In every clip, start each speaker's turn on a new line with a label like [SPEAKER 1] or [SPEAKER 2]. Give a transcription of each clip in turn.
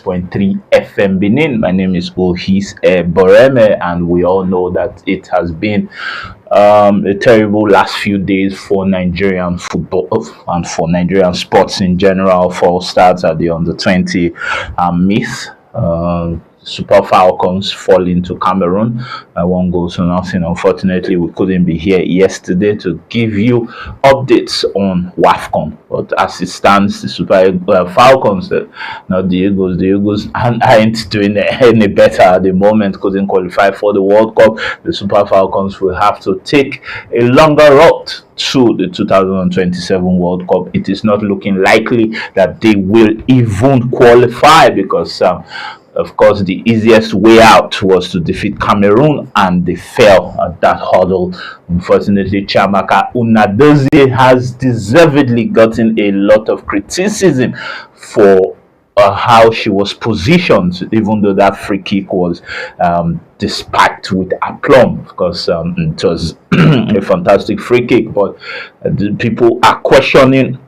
[SPEAKER 1] 106.3 FM Benin. My name is Ohis Boreme, and we all know that it has been a terrible last few days for Nigerian football and for Nigerian sports in general. For starts at the under 20 myth. Super Falcons fall into Cameroon by 1-0. Unfortunately, we couldn't be here yesterday to give you updates on WAFCON. But as it stands, the Super Falcons, not the Eagles aren't doing any better at the moment. Couldn't qualify for the World Cup. The Super Falcons will have to take a longer route to the 2027 World Cup. It is not looking likely that they will even qualify because of course, the easiest way out was to defeat Cameroon, and they fell at that hurdle. Unfortunately, Chiamaka Unadozie has deservedly gotten a lot of criticism for how she was positioned, even though that free kick was dispatched with aplomb, because it was a fantastic free kick. But the people are questioning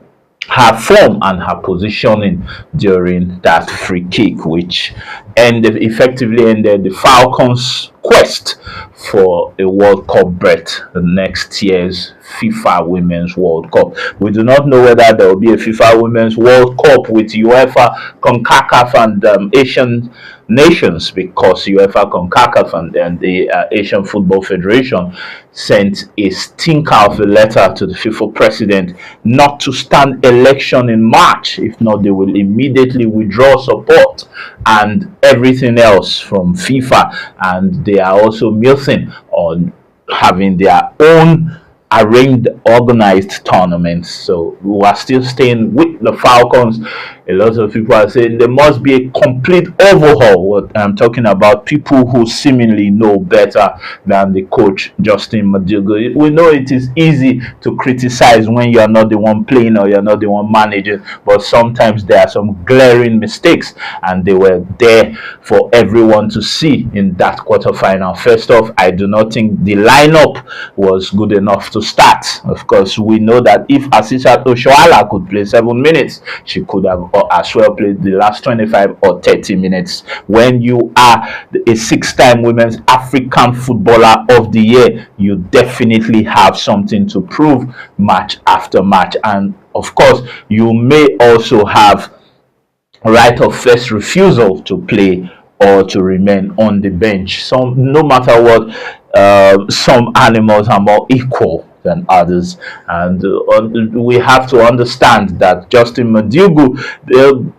[SPEAKER 1] her form and her positioning during that free kick, which effectively ended the Falcons' quest for a World Cup berth the next year's FIFA Women's World Cup. We do not know whether there will be a FIFA Women's World Cup with UEFA, CONCACAF, and Asian nations, because UEFA, CONCACAF, and the Asian Football Federation sent a stinker of a letter to the FIFA president not to stand election in March. If not, they will immediately withdraw support and everything else from FIFA. And they are also milking on having their own arranged, organized tournaments. So we are still staying with the Falcons. A lot of people are saying there must be a complete overhaul. What I'm talking about, people who seemingly know better than the coach Justin Madugu. We know it is easy to criticize when you're not the one playing or you're not the one managing, but sometimes there are some glaring mistakes, and they were there for everyone to see in that quarterfinal. First off, I do not think the lineup was good enough to start. Of course, we know that if Asisat Oshoala could play 7 minutes, she could have as well played the last 25 or 30 minutes. When you are a 6-time Women's African Footballer of the Year, you definitely have something to prove match after match. And of course, you may also have right of first refusal to play or to remain on the bench. So no matter what, some animals are more equal than others, and we have to understand that Justin Madugu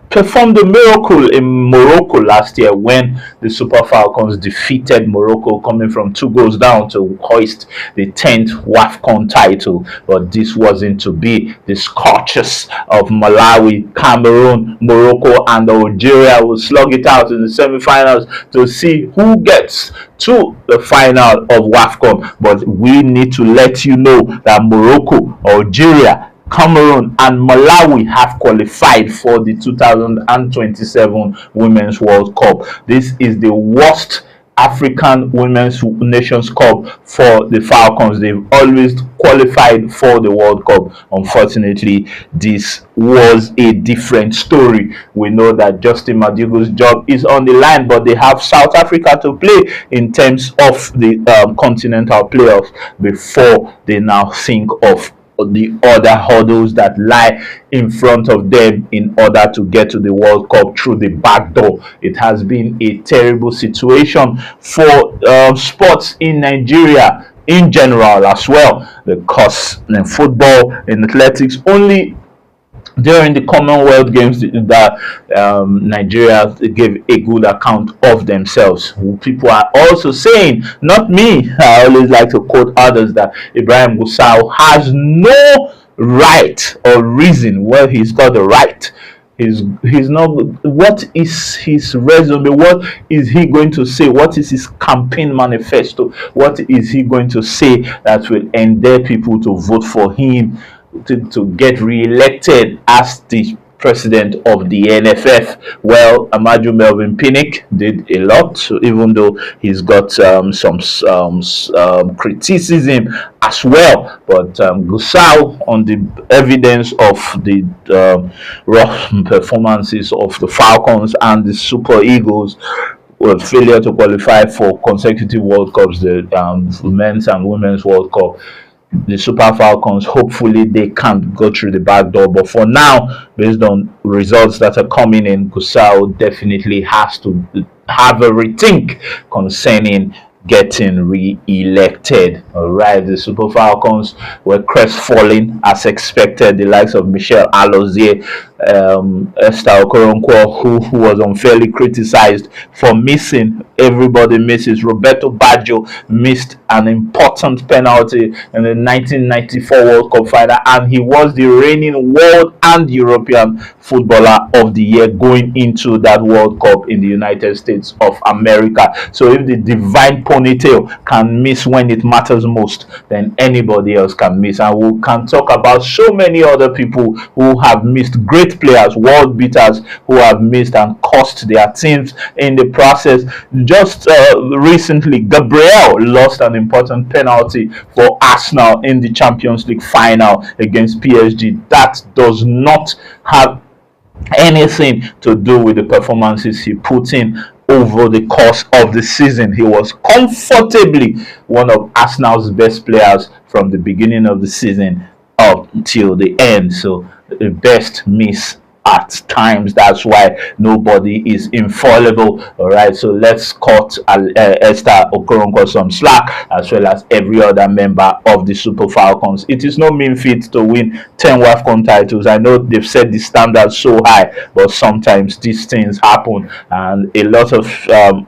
[SPEAKER 1] performed a miracle in Morocco last year when the Super Falcons defeated Morocco, coming from 2 goals down to hoist the 10th WAFCON title. But this wasn't to be. The scorchers of Malawi, Cameroon, Morocco, and Algeria will slug it out in the semi-finals to see who gets to the final of WAFCON. But we need to let you know that Morocco, Algeria, Cameroon, and Malawi have qualified for the 2027 Women's World Cup. This is the worst African Women's Nations Cup for the Falcons. They've always qualified for the World Cup. Unfortunately, this was a different story. We know that Justin Madugu's job is on the line, but they have South Africa to play in terms of the continental playoffs before they now think of the other hurdles that lie in front of them in order to get to the World Cup through the back door. It has been a terrible situation for sports in Nigeria in general as well, because in football, in athletics, only during the Commonwealth Games that Nigeria gave a good account of themselves. People are also saying, not me, I always like to quote others, that Ibrahim Gusau has no right or reason. Well, he's got the right. He's not. What is his resume? What is he going to say? What is his campaign manifesto? What is he going to say that will endear people to vote for him to get re-elected as the president of the NFF. Well, Amaju Melvin Pinnick did a lot, so even though he's got some criticism as well. But Gusau, on the evidence of the raw performances of the Falcons and the Super Eagles, with failure to qualify for consecutive World Cups, the men's and women's World Cup, the Super Falcons, hopefully they can go through the back door. But for now, based on results that are coming in, Gusau definitely has to have a rethink concerning getting re-elected. All right, the Super Falcons were crestfallen as expected. The likes of Michelle Alozie, Esther Okoronkwo, who was unfairly criticized for missing. Everybody misses. Roberto Baggio missed an important penalty in the 1994 World Cup final, and he was the reigning world and European footballer of the year going into that World Cup in the United States of America. So if the divine ponytail can miss when it matters most, then anybody else can miss. And we can talk about so many other people who have missed, great players, world beaters, who have missed and cost their teams in the process. Just recently, Gabriel lost an important penalty for Arsenal in the Champions League final against PSG. That does not have anything to do with the performances he put in over the course of the season. He was comfortably one of Arsenal's best players from the beginning of the season up till the end. So the best miss at times. That's why nobody is infallible. All right, so let's cut Esther Okoronkwo some slack, as well as every other member of the Super Falcons. It is no mean feat to win 10 WAFCON titles. I know they've set the standard so high, but sometimes these things happen, and a lot of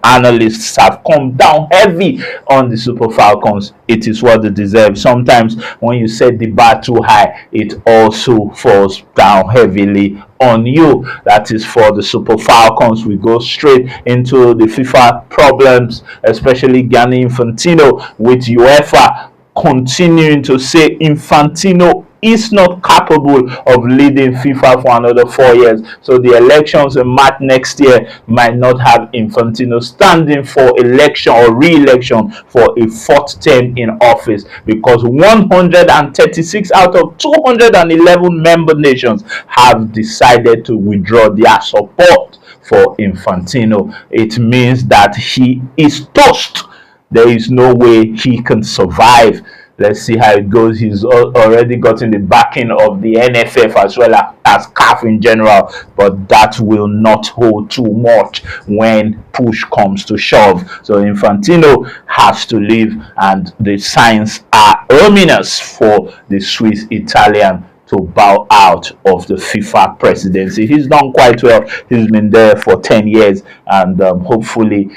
[SPEAKER 1] analysts have come down heavy on the Super Falcons. It is what they deserve. Sometimes when you set the bar too high, it also falls down heavily on you. That is for the Super Falcons. We go straight into the FIFA problems, especially Gianni Infantino, with UEFA continuing to say Infantino is not capable of leading FIFA for another 4 years. So the elections in March next year might not have Infantino standing for election or re-election for a 4th term in office, because 136 out of 211 member nations have decided to withdraw their support for Infantino. It means that he is toast. There is no way he can survive. Let's see how it goes. He's already gotten the backing of the NFF as well as CAF in general, but that will not hold too much when push comes to shove. So Infantino has to leave, and the signs are ominous for the Swiss Italian to bow out of the FIFA presidency. He's done quite well. He's been there for 10 years, and hopefully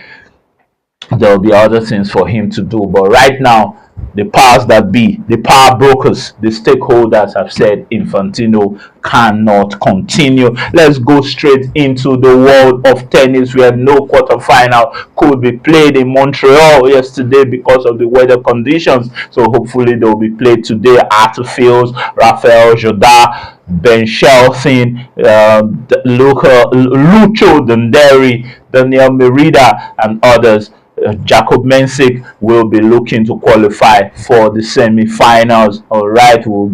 [SPEAKER 1] there will be other things for him to do. But right now, the powers that be, the power brokers, the stakeholders have said Infantino cannot continue. Let's go straight into the world of tennis, where no quarterfinal could be played in Montreal yesterday because of the weather conditions. So hopefully they will be played today. Arthur Fields, Rafael Jodar, Ben Shelton, Lucho Donderi, Daniel Merida, and others. Jacob Mensik will be looking to qualify for the semi-finals. All right, we'll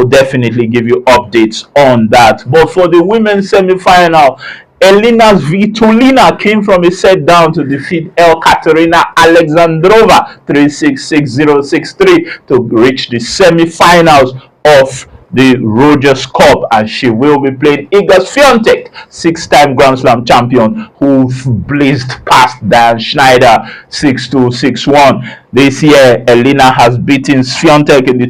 [SPEAKER 1] definitely give you updates on that. But for the women's semi-final, Elina Svitolina came from a set down to defeat Ekaterina Alexandrova 3-6, 6-0, 6-3 to reach the semi-finals of the Rogers Cup, and she will be playing Iga Swiatek, 6-time Grand Slam champion, who blazed past Dan Schneider 6-2, 6-1. This year, Elina has beaten Swiatek in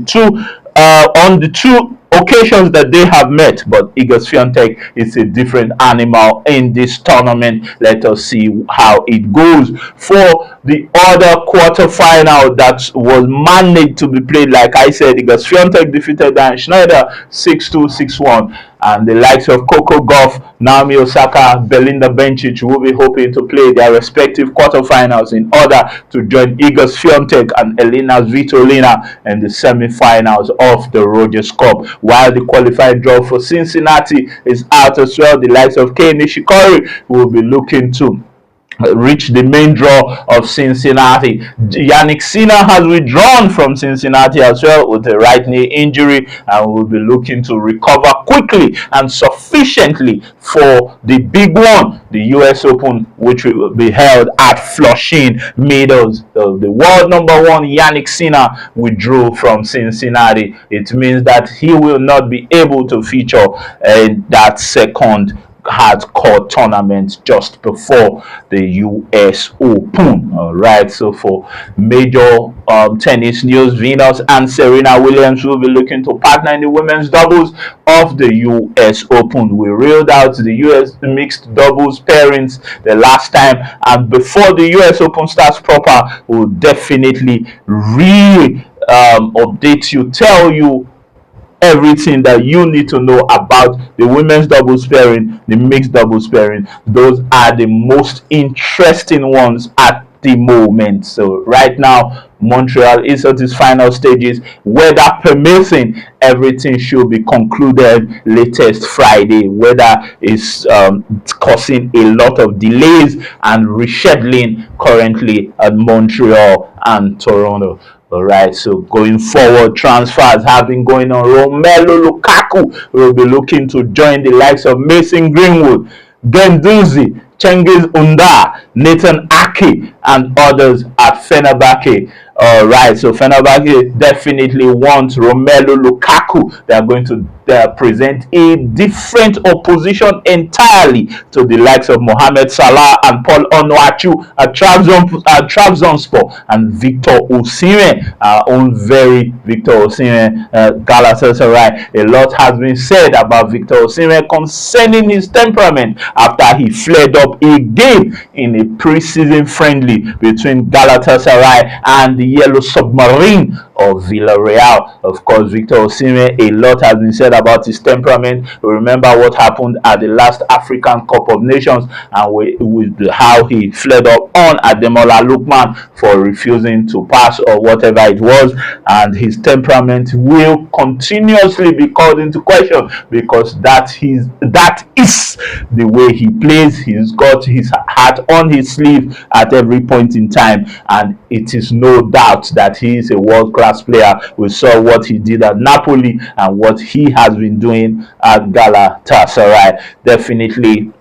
[SPEAKER 1] on the two occasions that they have met, but Iga Swiatek is a different animal in this tournament. Let us see how it goes. For the other quarterfinal that was managed to be played, like I said, Iga Swiatek defeated Dan Schneider 6-2, 6-1. and the likes of Coco Gauff, Naomi Osaka, Belinda Bencic will be hoping to play their respective quarterfinals in order to join Iga Swiatek and Elina Svitolina in the semi-finals of the Rogers Cup. While the qualified draw for Cincinnati is out as well, the likes of Kei Nishikori will be looking to reach the main draw of Cincinnati. Yannick Sinner has withdrawn from Cincinnati as well with a right knee injury and will be looking to recover quickly and sufficiently for the big one, the US Open, which will be held at Flushing Meadows. So the world number one Yannick Sinner withdrew from Cincinnati. It means that he will not be able to feature in that second hardcore tournament just before the US Open. All right, so for major tennis news, Venus and Serena Williams will be looking to partner in the women's doubles of the US Open. We reeled out the US mixed doubles pairings the last time, and before the US Open starts proper, we'll definitely update you, tell you everything that you need to know about the women's doubles pairing, the mixed doubles pairing. Those are the most interesting ones at the moment. So right now, Montreal is at its final stages. Weather permitting, everything should be concluded latest Friday. Weather is causing a lot of delays and rescheduling currently at Montreal and Toronto. All right, so going forward, transfers have been going on. Romelu Lukaku will be looking to join the likes of Mason Greenwood, Guendouzi, Cengiz Under, Nathan Ake, and others at Fenerbahce. All right, so Fenerbahce definitely wants Romelu Lukaku. They are going to present a different opposition entirely to the likes of Mohamed Salah and Paul Onuachu at Trabzonspor, and Victor Osimhen, our own very Victor Osimhen, Galatasaray. A lot has been said about Victor Osimhen concerning his temperament after he flared up again in a pre-season friendly between Galatasaray and the Yellow Submarine of Villarreal. Of course, Victor Osimhen, a lot has been said about his temperament. We remember what happened at the last African Cup of Nations, and with how he fled up on Ademola Lookman for refusing to pass or whatever it was, and his temperament will continuously be called into question because that is the way he plays. He's got his heart on his sleeve at every point in time, and it is no doubt that he is a world-class player. We saw what he did at Napoli and what he has been doing at Galatasaray. Definitely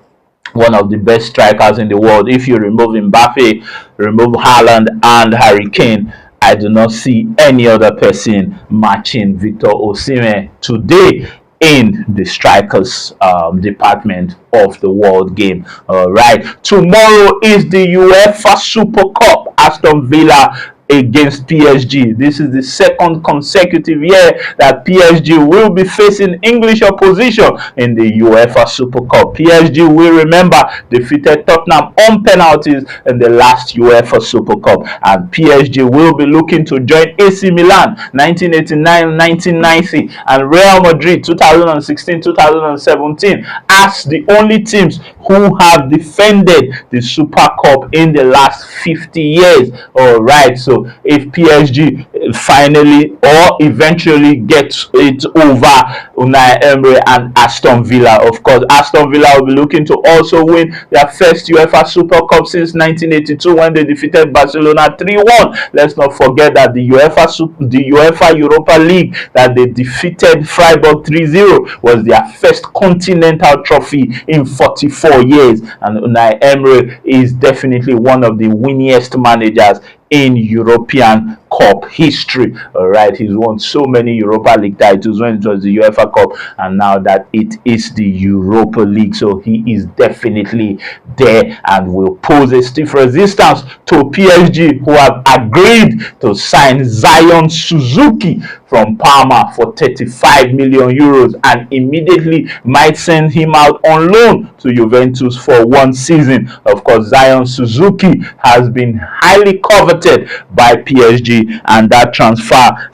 [SPEAKER 1] one of the best strikers in the world. If you remove Mbappe, remove Haaland and Harry Kane, I do not see any other person matching Victor Osimhen today in the strikers department of the world game. All right, tomorrow is the UEFA Super Cup, Aston Villa against PSG. This is the second consecutive year that PSG will be facing English opposition in the UEFA Super Cup. PSG, we remember, defeated Tottenham on penalties in the last UEFA Super Cup, and PSG will be looking to join AC Milan 1989-1990 and Real Madrid 2016-2017 as the only teams who have defended the Super Cup in the last 50 years. All right, so if PSG finally or eventually gets it over Unai Emery and Aston Villa, of course, Aston Villa will be looking to also win their first UEFA Super Cup since 1982 when they defeated Barcelona 3-1. Let's not forget that the UEFA Europa League that they defeated Freiburg 3-0 was their first continental trophy in 44 years, and Unai Emery is definitely one of the winningest managers in European Cup history. All right, he's won so many Europa League titles when it was the UEFA Cup, and now that it is the Europa League, so he is definitely there and will pose a stiff resistance to PSG, who have agreed to sign Zion Suzuki from Parma for 35 million euros and immediately might send him out on loan to Juventus for one season. Of course, Zion Suzuki has been highly coveted by PSG PSG, and that transfer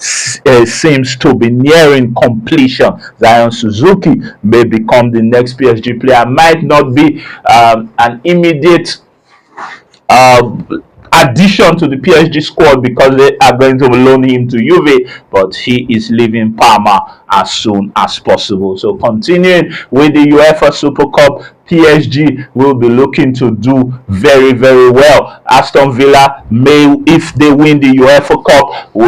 [SPEAKER 1] seems to be nearing completion. Zion Suzuki may become the next PSG player. Might not be an immediate uh, addition to the PSG squad because they are going to loan him to Juve, but he is leaving Parma as soon as possible. So continuing with the UEFA Super Cup, PSG will be looking to do very, very well. Aston Villa may, if they win the UEFA Cup, it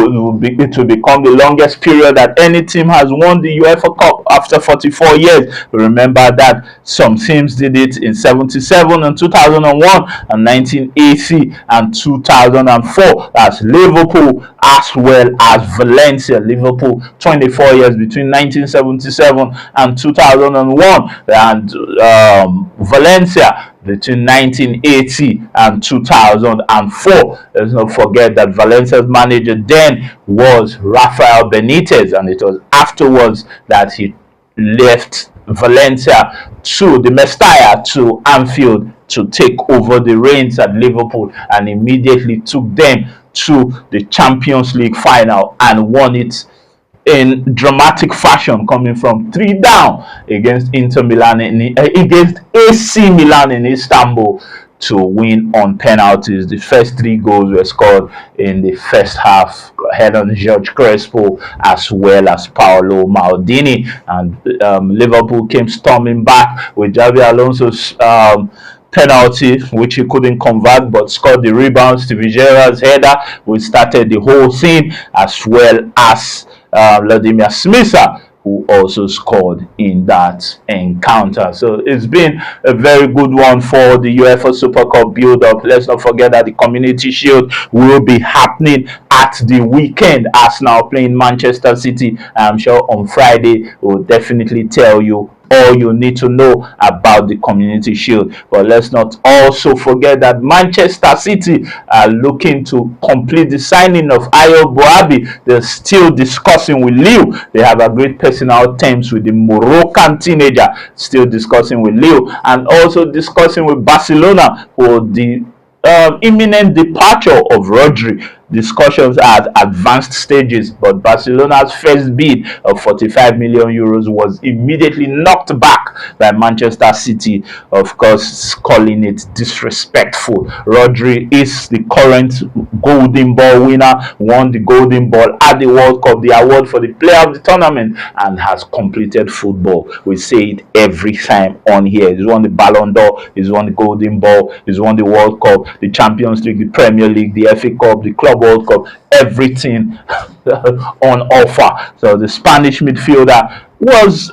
[SPEAKER 1] will become the longest period that any team has won the UEFA Cup after 44 years. Remember that some teams did it in 77 and 2001 and 1980 and 2004. That's Liverpool as well as Valencia. Liverpool 24 years between 1977 and 2001, and Valencia between 1980 and 2004. Let's not forget that Valencia's manager then was Rafael Benitez, and it was afterwards that he left Valencia to the Mestalla to Anfield to take over the reins at Liverpool, and immediately took them to the Champions League final and won it in dramatic fashion, coming from 3 down against Inter Milan against AC Milan in Istanbul to win on penalties. The first 3 goals were scored in the first half, head on Jorge Crespo as well as Paolo Maldini, and Liverpool came storming back with Xabi Alonso's penalty, which he couldn't convert, but scored the rebound. Steven Gerrard's header, which started the whole thing, as well as Vladimir Smicer, who also scored in that encounter. So it's been a very good one for the UEFA Super Cup build-up. Let's not forget that the Community Shield will be happening at the weekend. Arsenal playing Manchester City. I'm sure on Friday we'll definitely tell you all you need to know about the Community Shield. But let's not also forget that Manchester City are looking to complete the signing of Ayo Boabi. They're still discussing with Lille. They have agreed personal terms with the Moroccan teenager, still discussing with Lille, and also discussing with Barcelona for the imminent departure of Rodri. Discussions are at advanced stages, but Barcelona's first bid of 45 million euros was immediately knocked back by Manchester City, of course, calling it disrespectful. Rodri is the current Golden Ball winner, won the Golden Ball at the World Cup, the award for the player of the tournament, and has completed football. We say it every time on here. He's won the Ballon d'Or, he's won the Golden Ball, he's won the World Cup, the Champions League, the Premier League, the FA Cup, the Club World Cup, everything on offer. So the Spanish midfielder was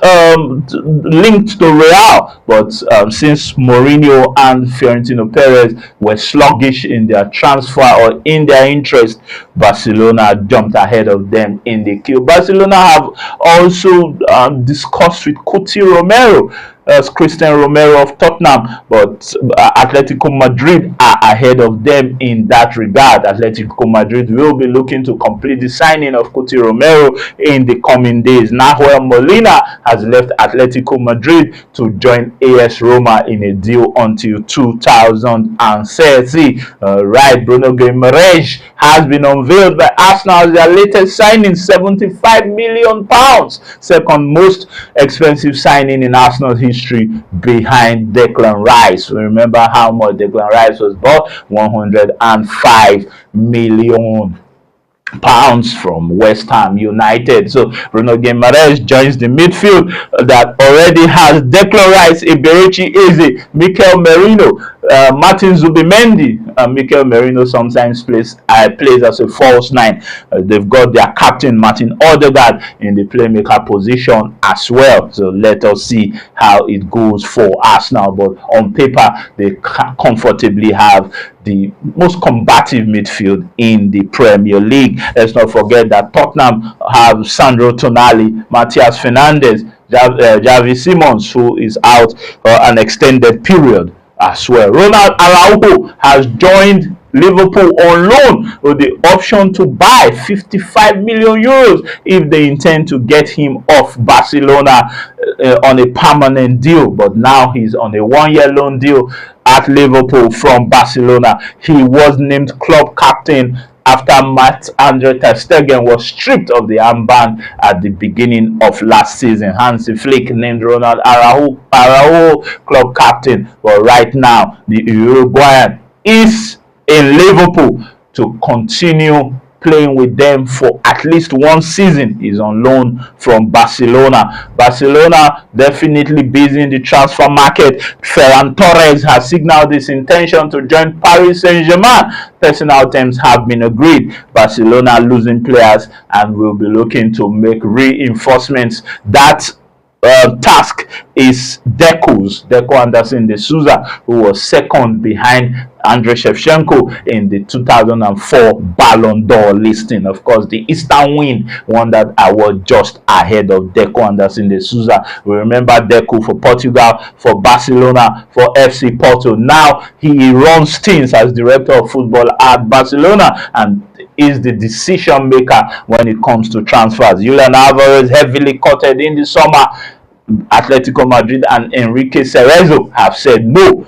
[SPEAKER 1] linked to Real, but since Mourinho and Florentino Perez were sluggish in their transfer or in their interest, Barcelona jumped ahead of them in the queue. Barcelona have also discussed with Cuti Romero, Christian Romero of Tottenham, but Atletico Madrid are ahead of them in that regard. Atletico Madrid will be looking to complete the signing of Cuti Romero in the coming days. Nahuel Molina has left Atletico Madrid to join AS Roma in a deal until 2030. Right, Bruno Guimaraes has been unveiled by Arsenal as their latest signing, £75 million, second most expensive signing in Arsenal's history behind Declan Rice. Remember how much Declan Rice was bought? £105 million from West Ham United. So Bruno Guimaraes joins the midfield that already has Declan Rice, Eberechi Eze, Mikel Merino, Martin Zubimendi. Mikel Merino sometimes plays as a false 9. They've got their captain Martin Odegaard in the playmaker position as well. So let us see how it goes for Arsenal. But on paper, they comfortably have the most combative midfield in the Premier League. Let's not forget that Tottenham have Sandro Tonali, Matias Fernandes, Javi Simons, who is out for an extended period as well. Ronald Araujo has joined Liverpool on loan with the option to buy 55 million euros if they intend to get him off Barcelona on a permanent deal. But now he's on a 1-year loan deal at Liverpool from Barcelona. He was named club captain after Marc-Andre ter Stegen was stripped of the armband at the beginning of last season. Hansi Flick named Ronald Araujo club captain, but right now the Uruguayan is in Liverpool to continue playing with them for at least one season. He's on loan from Barcelona. Barcelona definitely busy in the transfer market. Ferran Torres has signaled his intention to join Paris Saint-Germain. Personal terms have been agreed. Barcelona losing players and will be looking to make reinforcements. That task is Deco Anderson de Souza, who was second behind Andrei Shevchenko in the 2004 Ballon d'Or listing. Of course, the Eastern win won that award just ahead of Deco Anderson de Souza. We remember Deco for Portugal, for Barcelona, for FC Porto. Now he runs things as director of football at Barcelona and is the decision maker when it comes to transfers. Julian Alvarez heavily courted in the summer. Atletico Madrid and Enrique Cerezo have said no.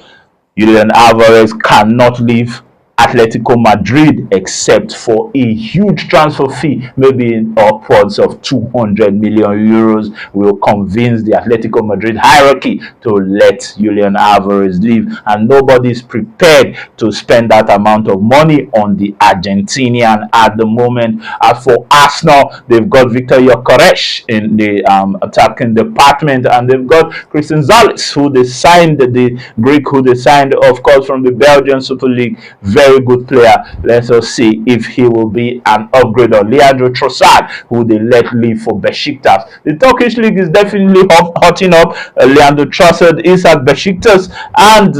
[SPEAKER 1] Julian Alvarez cannot leave Atletico Madrid except for a huge transfer fee, maybe upwards of 200 million euros, will convince the Atletico Madrid hierarchy to let Julian Alvarez leave, and nobody is prepared to spend that amount of money on the Argentinian at the moment. As for Arsenal, they've got Victor Gyökeres in the attacking department, and they've got Christian Zales, who they signed, the Greek who they signed, of course, from the Belgian Super League. Very good player. Let us see if he will be an upgrade on Leandro Trossard, who they let leave for Besiktas. The Turkish league is definitely hotting up. Leandro Trossard is at Besiktas, and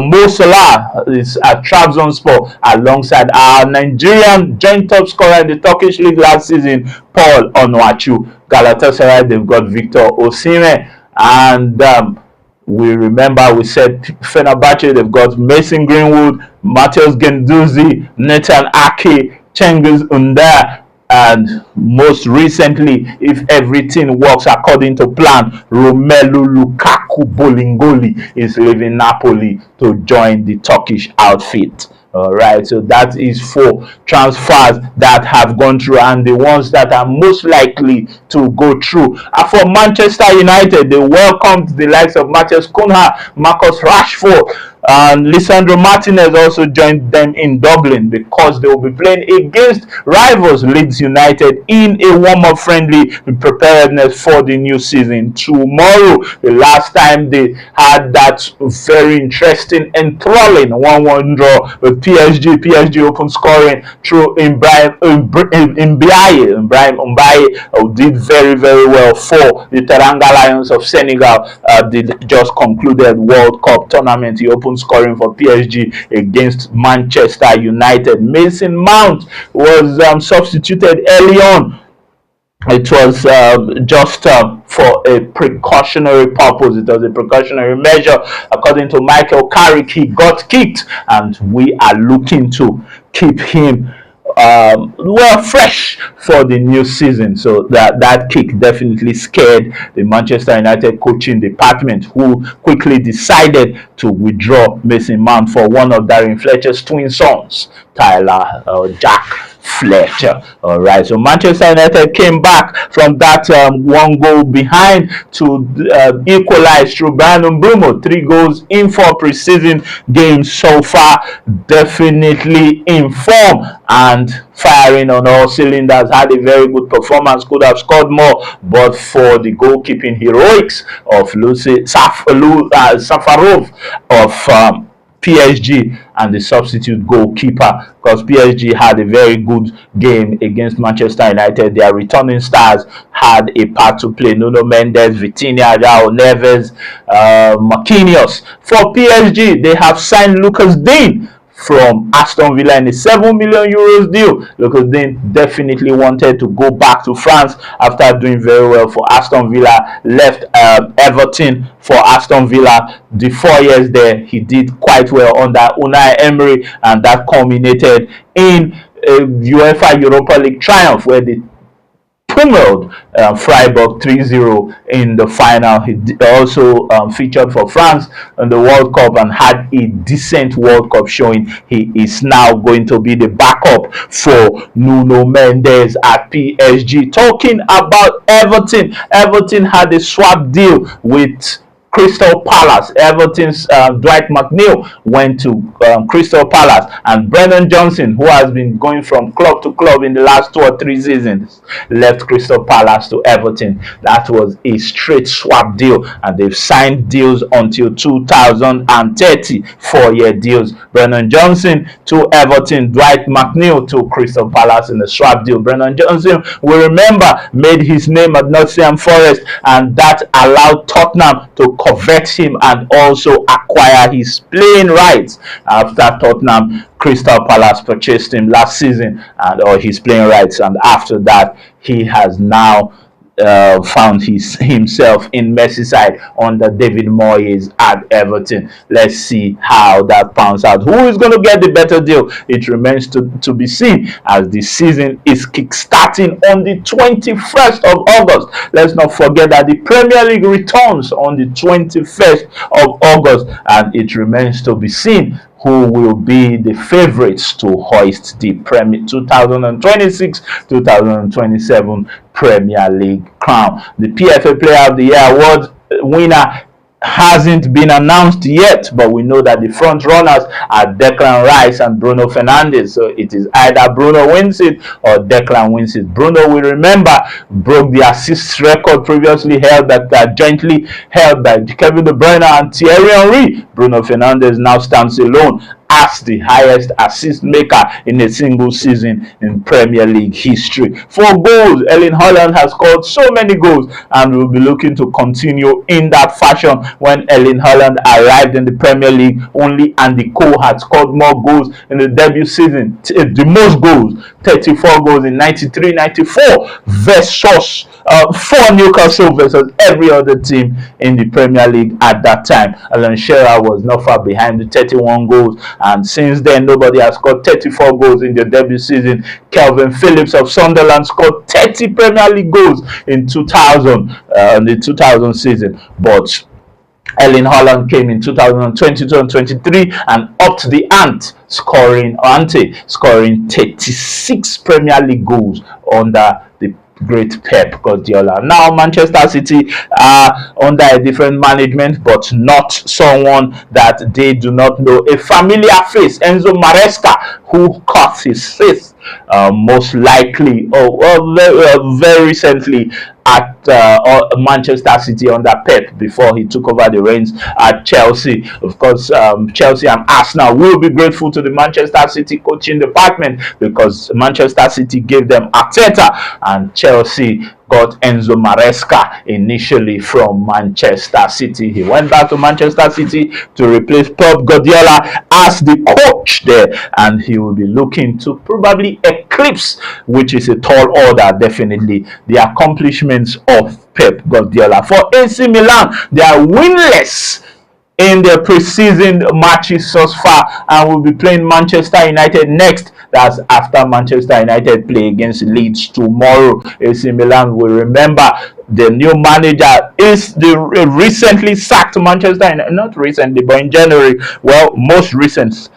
[SPEAKER 1] Mo Salah is at Trabzonspor, alongside our Nigerian joint top scorer in the Turkish league last season, Paul Onuachu. Galatasaray, they've got Victor Osimhen, and we remember we said Fenerbahce, they've got Mason Greenwood, Matheus Guendouzi, Nathan Ake, Cengiz Under, and most recently, if everything works according to plan, Romelu Lukaku Bolingoli is leaving Napoli to join the Turkish outfit. All right, so that is for transfers that have gone through and the ones that are most likely to go through. And for Manchester United, they welcomed the likes of Matheus Cunha, Marcus Rashford, and Lisandro Martinez also joined them in Dublin because they will be playing against rivals Leeds United in a warm-up friendly preparedness for the new season tomorrow. The last time they had that very interesting, enthralling 1-1 draw with PSG open scoring through Mbaye, who did very well for the Teranga Lions of Senegal. They just concluded World Cup tournament. He opened scoring for PSG against Manchester United. Mason Mount was substituted early on. It was just for a precautionary purpose. It was a precautionary measure. According to Michael Carrick, he got kicked, and we are looking to keep him fresh for the new season. So that kick definitely scared the Manchester United coaching department, who quickly decided to withdraw Mason Mount for one of Darren Fletcher's twin sons, Jack Fletcher. All right, so Manchester United came back from that one goal behind to equalize through Brian Mbeumo. 3 goals in 4 preseason games so far. Definitely in form and firing on all cylinders. Had a very good performance, could have scored more, but for the goalkeeping heroics of Safarov of PSG and the substitute goalkeeper, because PSG had a very good game against Manchester United. Their returning stars had a part to play. Nuno Mendes, Vitinha, João Neves, Marquinhos. For PSG, they have signed Lucas Digne from Aston Villa in a €7 million deal. Lucas Digne definitely wanted to go back to France after doing very well for Aston Villa. Left Everton for Aston Villa. The 4 years there, he did quite well under Unai Emery, and that culminated in a UEFA Europa League triumph, where they pummeled Freiburg 3-0 in the final. He also featured for France in the World Cup and had a decent World Cup showing. He is now going to be the backup for Nuno Mendes at PSG. Talking about Everton, Everton had a swap deal with Crystal Palace. Everton's Dwight McNeil went to Crystal Palace, and Brennan Johnson, who has been going from club to club in the last 2 or 3 seasons, left Crystal Palace to Everton. That was a straight swap deal, and they've signed deals until 2030, 4-year deals. Brennan Johnson to Everton, Dwight McNeil to Crystal Palace in the swap deal. Brennan Johnson, we remember, made his name at Nottingham Forest, and that allowed Tottenham to covet him and also acquire his playing rights. After Tottenham, Crystal Palace purchased him last season and his playing rights, and after that he has now found himself in Merseyside under David Moyes at Everton. Let's see how that pans out. Who is going to get the better deal? It remains to be seen, as the season is kick-starting on the 21st of August. Let's not forget that the Premier League returns on the 21st of August, and it remains to be seen who will be the favorites to hoist the 2026-2027 Premier League crown. The PFA Player of the Year award winner hasn't been announced yet, but we know that the front runners are Declan Rice and Bruno Fernandes. So it is either Bruno wins it or Declan wins it. Bruno, we remember, broke the assist record previously held jointly held by Kevin De Bruyne and Thierry Henry. Bruno Fernandes now stands alone as the highest assist maker in a single season in Premier League history. 4 goals. Erling Haaland has scored so many goals, and will be looking to continue in that fashion. When Erling Haaland arrived in the Premier League, only Andy Cole had scored more goals in the debut season. The most goals, 34 goals in 93-94 versus 4 Newcastle versus every other team in the Premier League at that time. Alan Shearer was not far behind with 31 goals, and since then nobody has scored 34 goals in their debut season. Calvin Phillips of Sunderland scored 30 Premier League goals in the 2000 season, but Erling Haaland came in 2022 and 23 and upped the scoring 36 Premier League goals under the great Pep Guardiola. Now Manchester City are under a different management, but not someone that they do not know. A familiar face, Enzo Maresca, who cut his fifth most likely very recently at Manchester City under Pep before he took over the reins at Chelsea. Of course, Chelsea and Arsenal will be grateful to the Manchester City coaching department, because Manchester City gave them Arteta and Chelsea got Enzo Maresca initially from Manchester City. He went back to Manchester City to replace Pep Guardiola as the coach there, and he will be looking to probably eclipse, which is a tall order, definitely, the accomplishments of Pep Guardiola. For AC Milan, they are winless in their preseason matches thus far, and will be playing Manchester United next. That's after Manchester United play against Leeds tomorrow. AC Milan, will remember, the new manager is the recently sacked Manchester United, not recently, but in January. Well, most recent,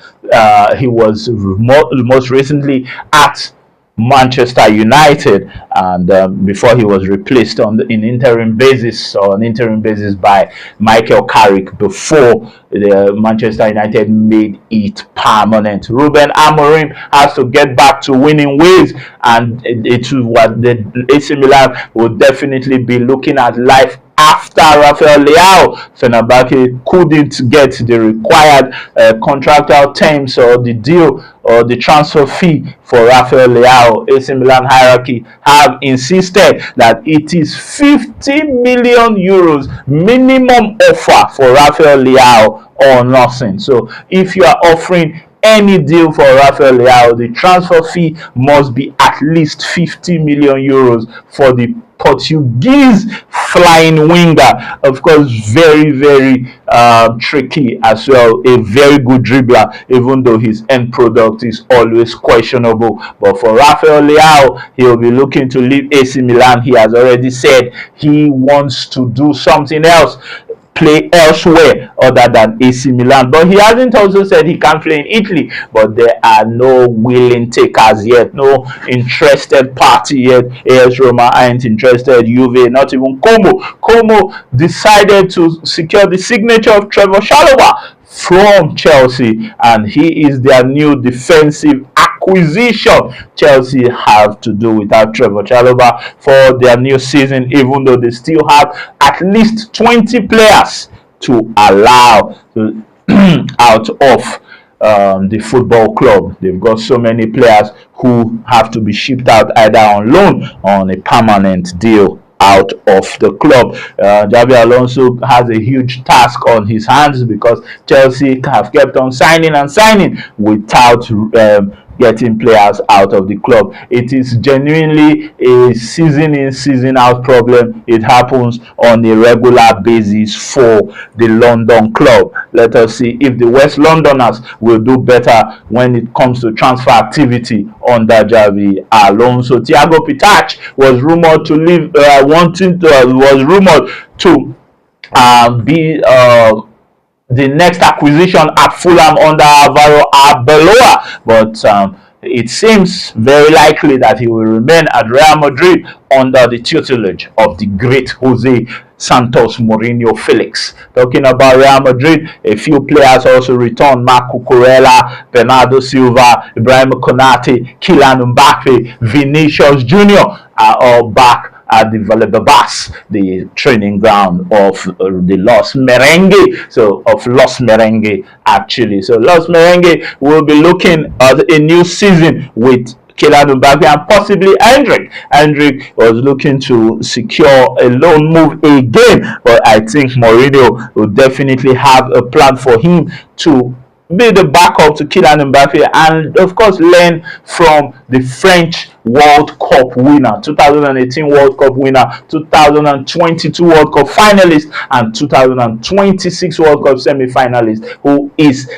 [SPEAKER 1] he was most recently at Manchester United, and before he was replaced on an interim basis by Michael Carrick before the Manchester United made it permanent. Ruben Amorim has to get back to winning ways, and it what the AC Milan will definitely be looking at life after Rafael Leao. Fenerbahce couldn't get the required contractual terms or the deal or the transfer fee for Rafael Leao. AC Milan hierarchy have insisted that it is 50 million euros minimum offer for Rafael Leao or nothing. So if you are offering any deal for Rafael Leao, the transfer fee must be at least 50 million euros for the Portuguese flying winger. Of course, very, very tricky as well. A very good dribbler, even though his end product is always questionable. But for Rafael Leao, he'll be looking to leave AC Milan. He has already said he wants to do something else, play elsewhere other than AC Milan. But he hasn't also said he can't play in Italy. But there are no willing takers yet, no interested party yet. AS Roma aren't interested, Juve, not even Como. Como decided to secure the signature of Trevor Chalobah from Chelsea, and he is their new defensive acquisition. Chelsea have to do without Trevor Chalobah for their new season, even though they still have at least 20 players to allow out of the football club. They've got so many players who have to be shipped out either on loan or on a permanent deal out of the club. Xabi Alonso has a huge task on his hands because Chelsea have kept on signing and signing without getting players out of the club. It is genuinely a season in, season out problem. It happens on a regular basis for the London club. Let us see if the West Londoners will do better when it comes to transfer activity under Xabi Alonso. Thiago Pitach was rumored to leave, was rumored to be the next acquisition at Fulham under Alvaro Arbeloa, but it seems very likely that he will remain at Real Madrid under the tutelage of the great Jose Santos Mourinho Felix. Talking about Real Madrid, a few players also returned. Marco Cucurella, Bernardo Silva, Ibrahim Konate, Kylian Mbappe, Vinicius Junior are all back at the Valdebebas, the training ground of the Los Merengue. So of Los Merengue actually. So Los Merengue will be looking at a new season with Kylian Mbappe and possibly Hendrick. Hendrick was looking to secure a loan move again, but I think Mourinho will definitely have a plan for him to be the backup to Kylian Mbappe and of course learn from the French World Cup winner, 2018 World Cup winner, 2022 World Cup finalist and 2026 World Cup semi-finalist, who is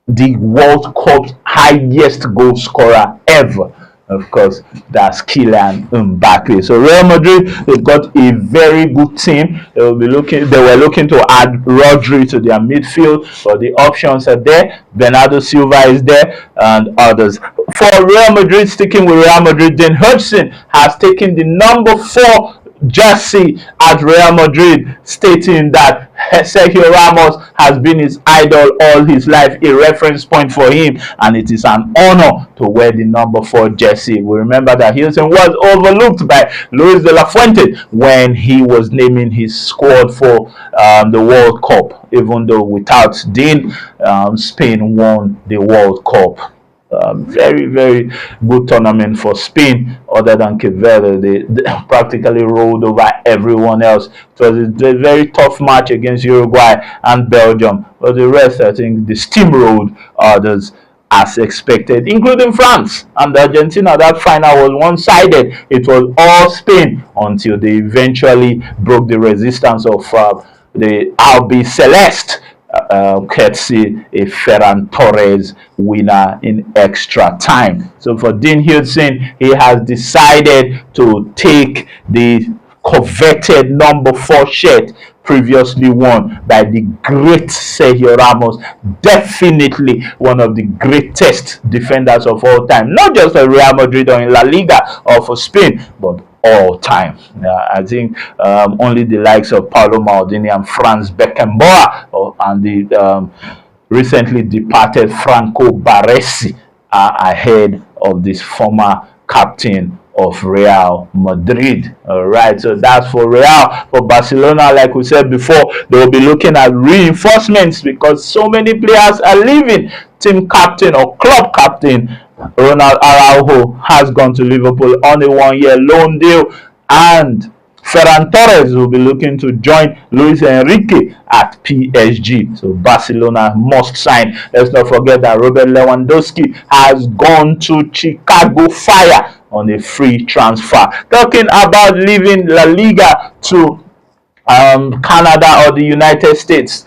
[SPEAKER 1] the World Cup's highest goal scorer ever. Of course, that's Kylian Mbappe. So Real Madrid, they've got a very good team. They were looking to add Rodri to their midfield, but the options are there. Bernardo Silva is there, and others. For Real Madrid, sticking with Real Madrid, Dan Hudson has taken the number 4 jersey at Real Madrid, stating that Sergio Ramos has been his idol all his life, a reference point for him, and it is an honor to wear the number 4 jersey. We remember that Hudson was overlooked by Luis de la Fuente when he was naming his squad for the World Cup, even though without Dean, Spain won the World Cup. Very, very good tournament for Spain. Other than Cape Verde, they practically rolled over everyone else. It was a very tough match against Uruguay and Belgium, but the rest, I think, they steamrolled others as expected, including France and Argentina. That final was one-sided. It was all Spain until they eventually broke the resistance of the RB Celeste, courtesy a Ferran Torres winner in extra time. So for Dean Hudson, he has decided to take the coveted number 4 shirt previously worn by the great Sergio Ramos, definitely one of the greatest defenders of all time, not just for Real Madrid or in La Liga or for Spain, but all time. I think only the likes of Paolo Maldini and Franz Beckenbauer and the recently departed Franco Baresi are ahead of this former captain of Real Madrid. All right, so that's for Real. For Barcelona, like we said before, they will be looking at reinforcements because so many players are leaving. Team captain or club captain Ronald Araujo has gone to Liverpool on a 1-year loan deal, and Ferran Torres will be looking to join Luis Enrique at PSG. So Barcelona must sign. Let's not forget that Robert Lewandowski has gone to Chicago Fire on a free transfer. Talking about leaving La Liga to Canada or the United States,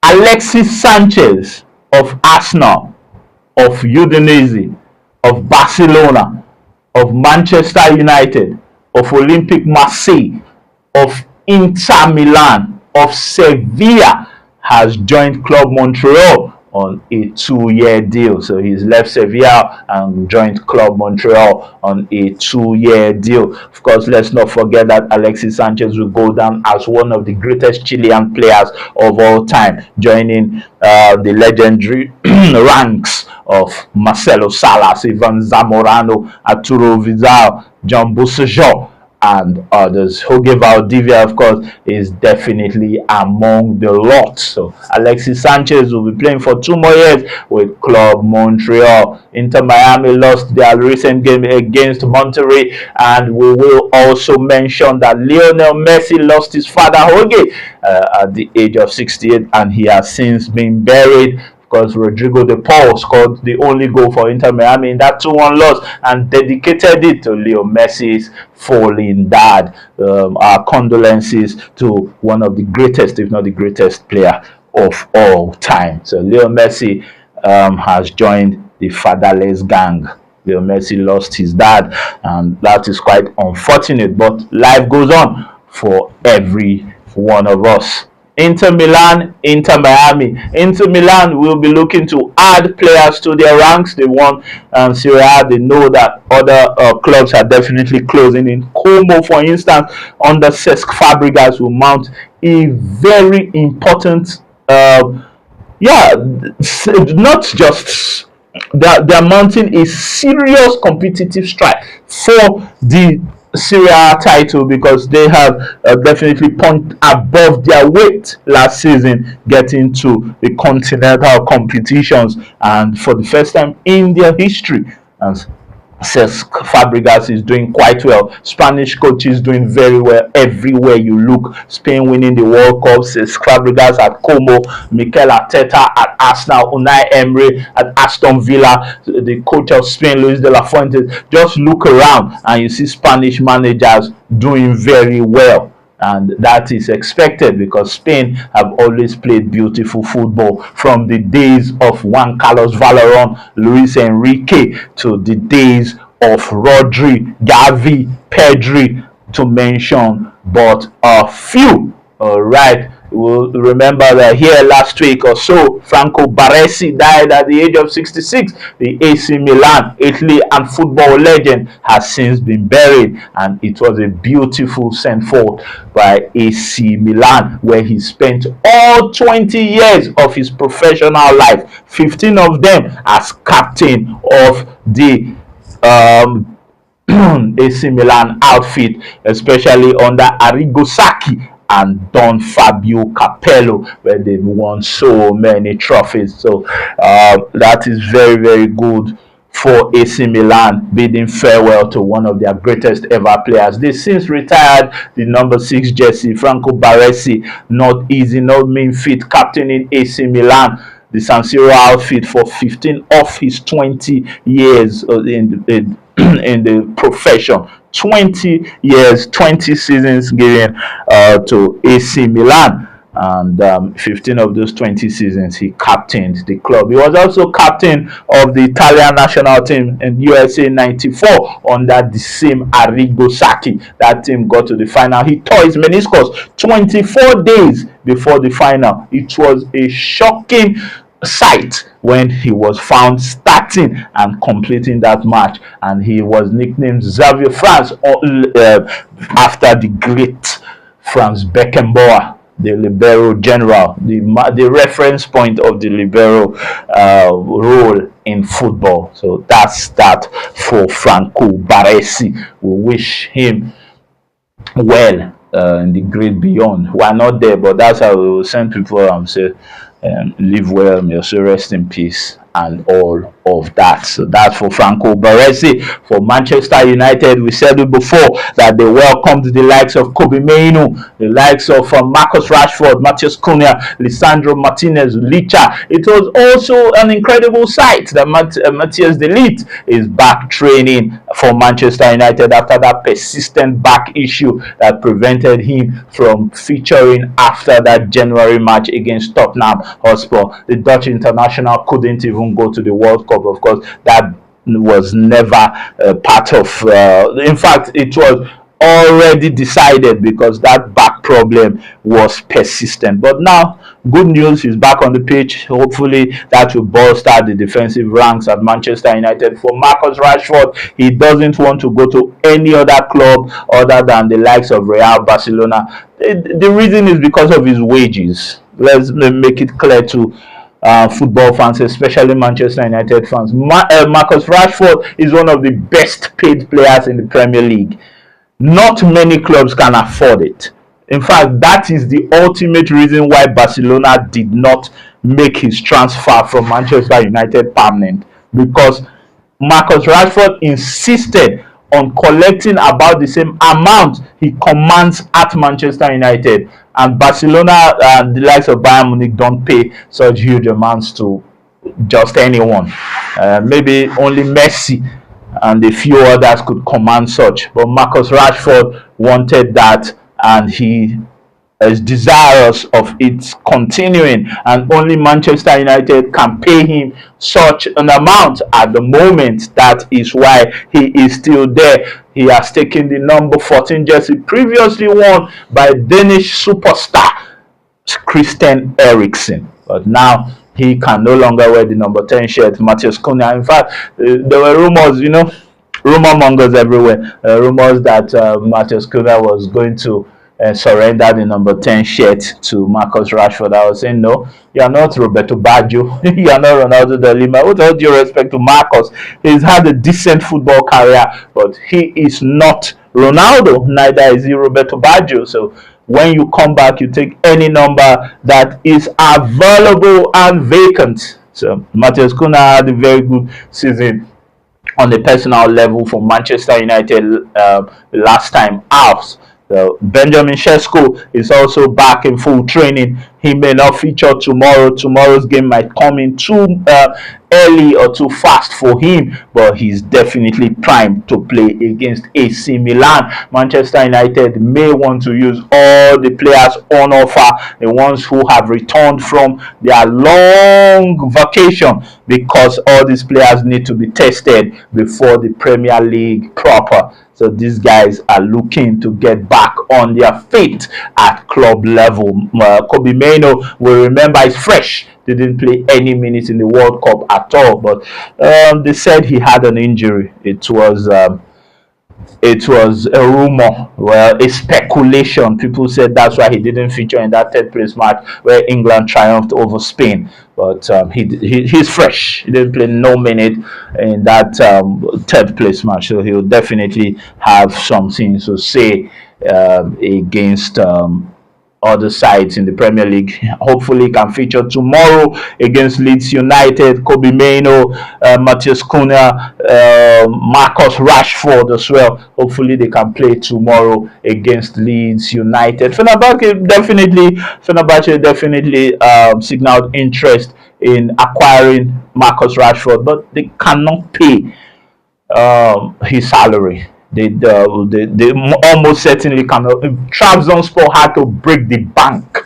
[SPEAKER 1] Alexis Sanchez of Arsenal, of Udinese, of Barcelona, of Manchester United, of Olympique Marseille, of Inter Milan, of Sevilla has joined Club Montreal on a 2-year deal. So he's left Sevilla and joined Club Montreal on a 2-year deal. Of course, let's not forget that Alexis Sanchez will go down as one of the greatest Chilean players of all time, joining the legendary ranks of Marcelo Salas, Ivan Zamorano, Arturo Vidal, John Bussejo, and others. Jorge Valdivia, of course, is definitely among the lot. So Alexis Sanchez will be playing for 2 more years with Club Montreal. Inter Miami lost their recent game against Monterrey, and we will also mention that Lionel Messi lost his father Jorge at the age of 68, and he has since been buried, because Rodrigo de Paul scored the only goal for Inter Miami in that 2-1 loss and dedicated it to Leo Messi's fallen dad. Our condolences to one of the greatest, if not the greatest player of all time. So Leo Messi has joined the fatherless gang. Leo Messi lost his dad, and that is quite unfortunate, but life goes on for every one of us. Inter Milan, Inter Miami. Inter Milan will be looking to add players to their ranks. They won Serie A. They know that other clubs are definitely closing in. Como, for instance, under Cesc Fabregas, will mount a very important, not just they're mounting a serious competitive strike for the Serie A title, because they have definitely punched above their weight last season, getting to the continental competitions, and for the first time in their history. And Cesc Fabregas is doing quite well. Spanish coach is doing very well everywhere you look. Spain winning the World Cup. Cesc Fabregas at Como, Mikel Arteta at Arsenal, Unai Emery at Aston Villa, the coach of Spain, Luis de la Fuente. Just look around and you see Spanish managers doing very well. And that is expected, because Spain have always played beautiful football, from the days of Juan Carlos Valeron, Luis Enrique, to the days of Rodri, Gavi, Pedri, to mention but a few. All right. We'll remember that here last week or so, Franco Baresi died at the age of 66. The AC Milan, Italy, and football legend has since been buried, and it was a beautiful send forth by AC Milan, where he spent all 20 years of his professional life, 15 of them as captain of the AC Milan outfit, especially under Arrigo Sacchi and Don Fabio Capello, where they've won so many trophies. So that is very, very good for AC Milan, bidding farewell to one of their greatest ever players. They since retired the number 6 jersey. Franco Baresi, not easy, not mean feat, captain in AC Milan, the San Siro outfit, for 15 of his 20 years in the profession. 20 years, 20 seasons given to AC Milan, and 15 of those 20 seasons he captained the club. He was also captain of the Italian national team in USA 94 under the same Arrigo Sacchi. That team got to the final. He tore his meniscus 24 days before the final. It was a shocking sight when he was found starting and completing that match, and he was nicknamed Xavier France after the great Franz Beckenbauer, the libero general, the reference point of the libero role in football. So that's that for Franco Baresi. We wish him well in the great beyond. We're not there, but that's how we will send people and say, live well, may you rest in peace. and all of that. So that's for Franco Baresi. For Manchester United, we said it before that they welcomed the likes of Kobe Mainoo, the likes of Marcus Rashford, Matheus Cunha, Lisandro Martinez, Licha. It was also an incredible sight that Matthias de Ligt is back training for Manchester United after that persistent back issue that prevented him from featuring after that January match against Tottenham Hotspur. The Dutch international couldn't even go to the World Cup. Of course, that was never part of in fact, it was already decided because that back problem was persistent. But now, good news, he's back on the pitch. Hopefully that will bolster the defensive ranks at Manchester United. For Marcus Rashford, he doesn't want to go to any other club other than the likes of Real Barcelona. The reason is because of his wages. Let's make it clear to football fans, especially Manchester United fans. Marcus Rashford is one of the best paid players in the Premier League. Not many clubs can afford it. In fact, that is the ultimate reason why Barcelona did not make his transfer from Manchester United permanent, because Marcus Rashford insisted on collecting about the same amount he commands at Manchester United, and Barcelona and the likes of Bayern Munich don't pay such huge amounts to just anyone. Maybe only Messi and a few others could command such, but Marcus Rashford wanted that, and he is desirous of it continuing, and only Manchester United can pay him such an amount at the moment. That is why he is still there. He has taken the number 14 jersey previously worn by Danish superstar Christian Eriksen, but now he can no longer wear the number 10 shirt. Matheus Cunha, in fact, there were rumors, rumor mongers everywhere, rumors that Matheus Cunha was going to surrender the number 10 shirt to Marcus Rashford. I was saying, no, you are not Roberto Baggio, you are not Ronaldo de Lima. With all due respect to Marcus, he's had a decent football career, but he is not Ronaldo, neither is he Roberto Baggio. So when you come back, you take any number that is available and vacant. So Matheus Cunha had a very good season on a personal level for Manchester United last time out. Benjamin Sesko is also back in full training. He may not feature tomorrow. Tomorrow's game might come in too early or too fast for him, but he's definitely primed to play against AC Milan. Manchester United may want to use all the players on offer, the ones who have returned from their long vacation, because all these players need to be tested before the Premier League proper. So these guys are looking to get back on their feet at club level. Kobe Mainoo, we remember, is fresh. Didn't play any minutes in the World Cup at all, but they said he had an injury. It was a rumor, well, a speculation. People said that's why he didn't feature in that third place match where England triumphed over Spain. But he's fresh. He didn't play no minute in that third place match, so he'll definitely have something to say against other sides in the Premier League. Hopefully, he can feature tomorrow against Leeds United. Kobe Mainoo, Matheus Cunha, Marcus Rashford as well. Hopefully, they can play tomorrow against Leeds United. Fenerbahce definitely signaled interest in acquiring Marcus Rashford, but they cannot pay his salary. They almost certainly cannot. Trabzonspor had to break the bank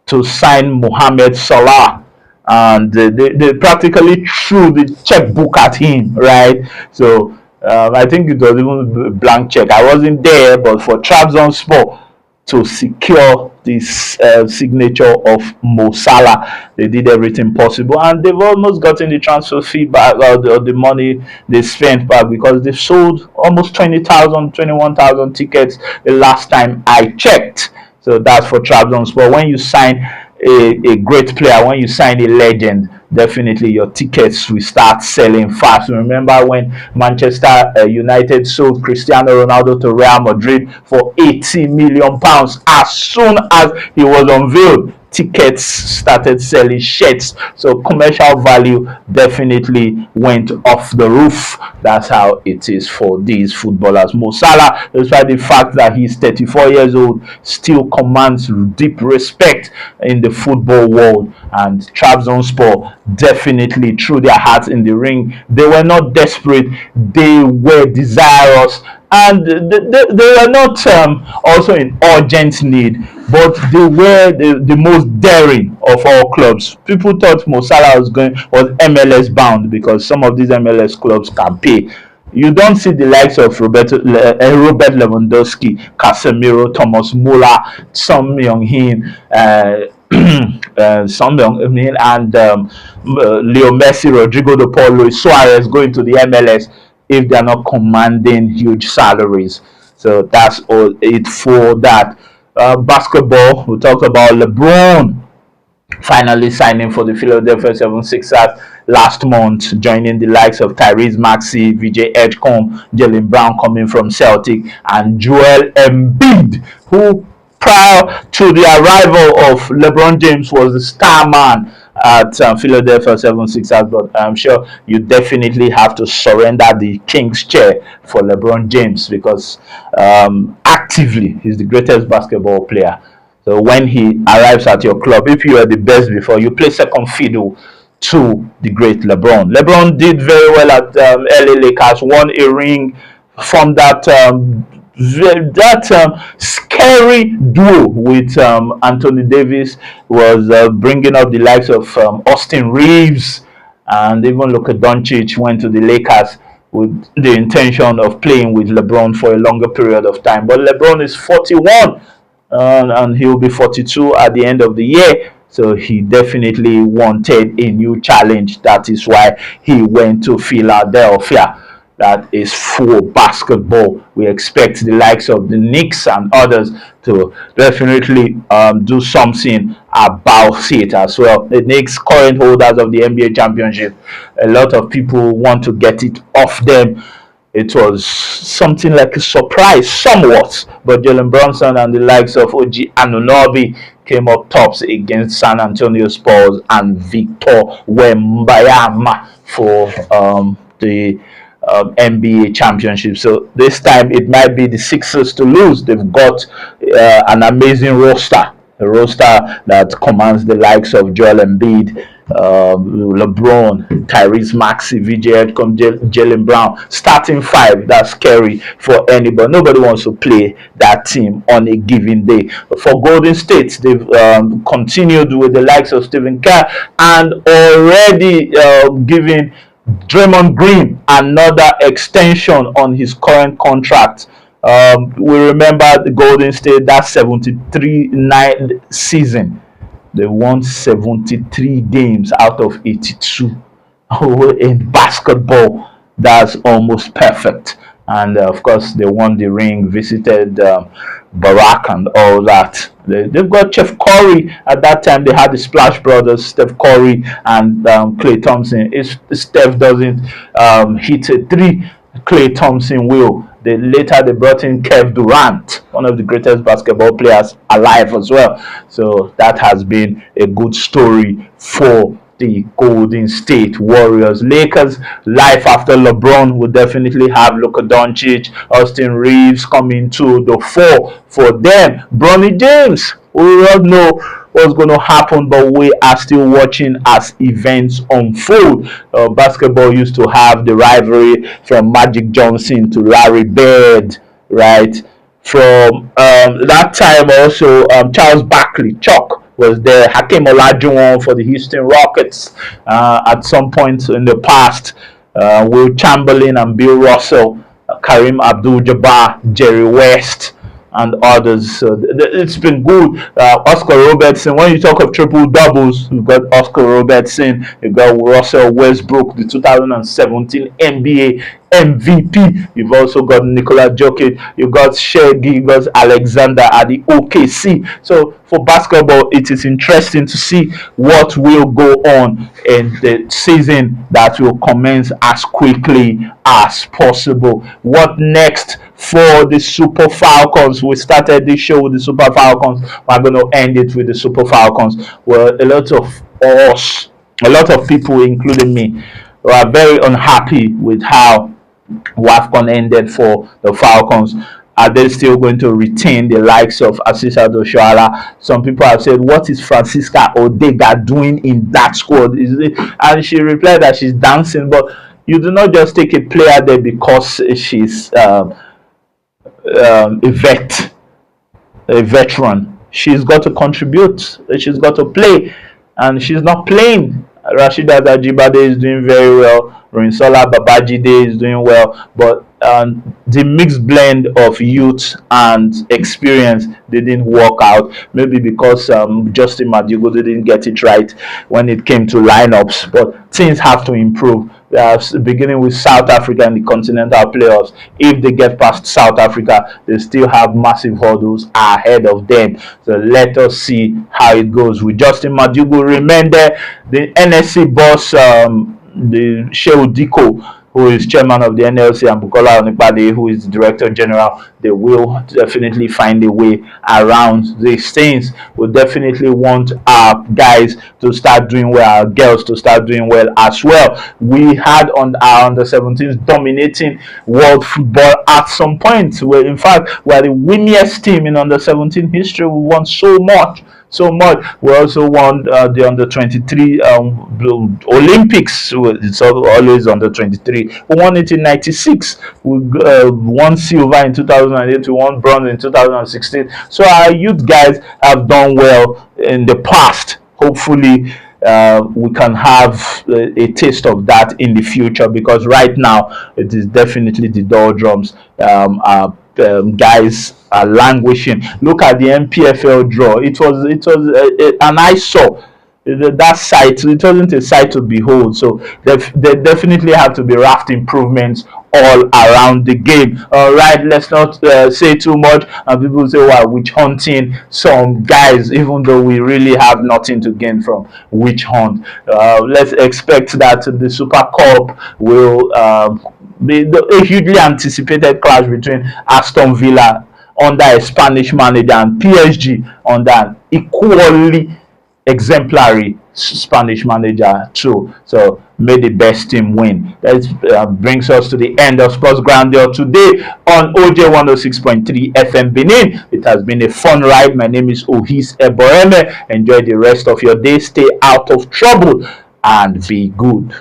[SPEAKER 1] to sign Mohamed Salah, and they practically threw the checkbook at him, right? So I think it was even a blank check. I wasn't there, but for Trabzonspor to secure this signature of Mo Salah, they did everything possible, and they've almost gotten the transfer fee back, or the money they spent back, because they sold almost 21,000 tickets the last time I checked. So that's for Trabzonspor. When you sign a great player, when you sign a legend, definitely your tickets will start selling fast. Remember when Manchester United sold Cristiano Ronaldo to Real Madrid for £80 million as soon as he was unveiled? tickets started selling shirts. So commercial value definitely went off the roof. That's how it is for these footballers. Mo Salah, despite the fact that he's 34 years old, still commands deep respect in the football world. And Trabzonspor definitely threw their hearts in the ring. They were not desperate, they were desirous, and they were not also in urgent need, but they were the most daring of all clubs. People thought Mo Salah was MLS bound because some of these MLS clubs can pay. You don't see the likes of Robert Lewandowski, Casemiro, Thomas Muller, Son Heung-min, Son Heung-min, and Leo Messi, Rodrigo de Paul, Luis Suarez going to the MLS if they are not commanding huge salaries. So that's all it for that. Basketball, we talked about LeBron finally signing for the Philadelphia 76ers last month, joining the likes of Tyrese Maxey, VJ Edgecombe, Jaylen Brown coming from Celtic, and Joel Embiid, who prior to the arrival of LeBron James was the star man at Philadelphia 76ers. But I'm sure you definitely have to surrender the king's chair for LeBron James because actively he's the greatest basketball player. So when he arrives at your club, if you are the best before, you play second fiddle to the great LeBron. LeBron did very well at LA Lakers, won a ring from that scary duo with Anthony Davis, was bringing up the likes of Austin Reeves, and even Luka Doncic went to the Lakers with the intention of playing with LeBron for a longer period of time. But LeBron is 41 and he'll be 42 at the end of the year. So he definitely wanted a new challenge. That is why he went to Philadelphia. That is for basketball. We expect the likes of the Knicks and others to definitely do something about it as well. The Knicks, current holders of the NBA championship, a lot of people want to get it off them. It was something like a surprise, somewhat, but Jalen Brunson and the likes of OG Anunoby came up tops against San Antonio Spurs and Victor Wembanyama for the NBA championship. So this time it might be the Sixers to lose. They've got an amazing roster, a roster that commands the likes of Joel Embiid, LeBron, Tyrese Maxey, VJ Edgecombe, Jaylen Brown. Starting five, that's scary for anybody. Nobody wants to play that team on a given day. For Golden State, they've continued with the likes of Stephen Kerr and already giving Draymond Green another extension on his current contract. We remember the Golden State, that 73-9 season. They won 73 games out of 82. In basketball, that's almost perfect. And of course, they won the ring, visited Barack and all that. They've got Steph Curry. At that time, they had the Splash Brothers, Steph Curry and Klay Thompson. If Steph doesn't hit a three, Klay Thompson will. Later they brought in Kevin Durant, one of the greatest basketball players alive as well. So that has been a good story for the Golden State Warriors. Lakers, life after LeBron, will definitely have Luka Doncic, Austin Reeves coming to the fore for them. Bronny James, we all know what's going to happen, but we are still watching as events unfold. Basketball used to have the rivalry from Magic Johnson to Larry Bird, right? From that time also, Charles Barkley, Chuck, was there. Hakeem Olajuwon for the Houston Rockets at some point in the past. Will Chamberlain and Bill Russell, Kareem Abdul-Jabbar, Jerry West, and others. So it's been good. Oscar Robertson, when you talk of triple doubles, you've got Oscar Robertson, you've got Russell Westbrook, the 2017 NBA MVP. You've also got Nikola Jokic. You've got Shea Gilgeous Alexander at the OKC. So for basketball, it is interesting to see what will go on in the season that will commence as quickly as possible. What next for the Super Falcons? We started this show with the Super Falcons. We're going to end it with the Super Falcons. Well, a lot of people, including me, are very unhappy with how WAFCON ended for the Falcons. Are they still going to retain the likes of Asisa Doshoala? Some people have said, what is Francisca Odega doing in that squad? And she replied that she's dancing, but you do not just take a player there because she's a veteran. She's got to contribute. She's got to play, and she's not playing. Rashida Ajibade is doing very well. Rinsola Babajide is doing well, but the mixed blend of youth and experience didn't work out. Maybe because Justin Madugo didn't get it right when it came to lineups, but things have to improve. Beginning with South Africa in the continental playoffs. If they get past South Africa, they still have massive hurdles ahead of them. So let us see how it goes with Justin Madugo. Remember the NSC boss, the Shehu Diko, who is chairman of the NLC, and Bukola Onipade, who is the director general. They will definitely find a way around these things. We definitely want our guys to start doing well, our girls to start doing well as well. We had on our under-17s dominating world football at some point. Where in fact, we're the winningest team in under-17 history. We won so much. We also won the under-23 Olympics. It's always under-23. We won it in '96. We won silver in 2008. We won bronze in 2016. So our youth guys have done well in the past. Hopefully, we can have a taste of that in the future, because right now it is definitely the doldrums. Guys are languishing. Look at the MPFL draw. It was an eyesore. That site, it wasn't a sight to behold. So there definitely have to be raft improvements all around the game. All right, let's not say too much, and people say, "Wow, witch hunting some guys," even though we really have nothing to gain from witch hunt. Let's expect that the Super Cup will be a hugely anticipated clash between Aston Villa under a Spanish manager and PSG under an equally exemplary Spanish manager too. So may the best team win. That brings us to the end of Sports Grandeur today on OJ 106.3 FM Benin. It has been a fun ride. My name is Ohis Eboreme. Enjoy the rest of your day. Stay out of trouble and be good.